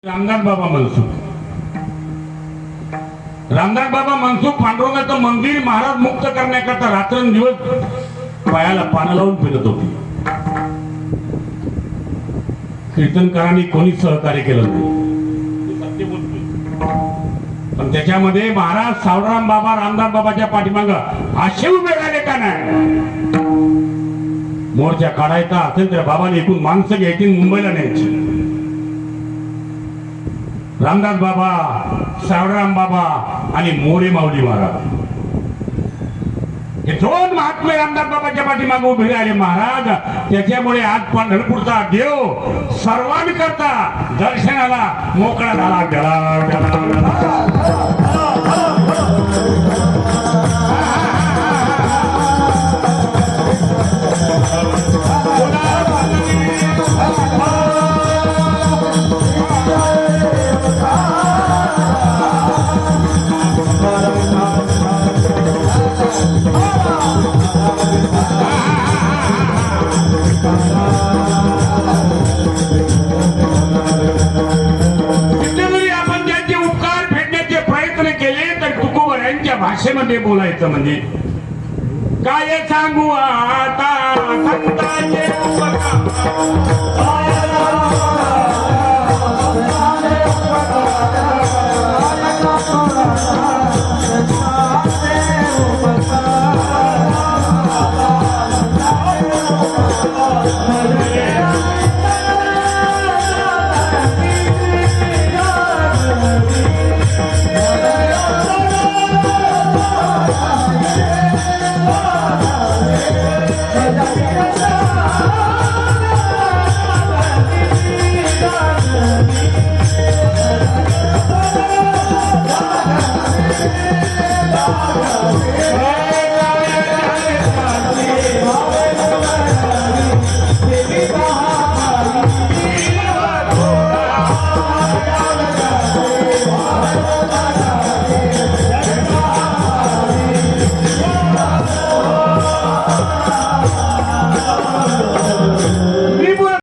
रामदास बाबा मनसुख पांडुरंगाचं मंदिर महाराज मुक्त करण्याकरता रात्रंदिवस पायाला पानं लावून फिरत होती. कीर्तनकारांनी कोणी सहकार्य केलं नाही, सत्य बोलतोय. पण त्याच्यामध्ये महाराज सावळराम बाबा रामदास बाबाच्या पाठीमाग असे उभे राहिले का नाही. मोर्चा काढायचा असेल तर बाबाने एकूण माणसं घ्यायची मुंबईला न्यायची. रामदास बाबा, सावळराम बाबा आणि मोरे माऊली महाराज हे दोन महात्मे रामदास बाबाच्या पाठीमागे उभे राहिले महाराज. त्याच्यामुळे आज पंढरपूरचा देव सर्वांकरता दर्शनाला मोकळा झाला. भाषेमध्ये बोलायचं म्हणजे काय सांगू आता संतांचे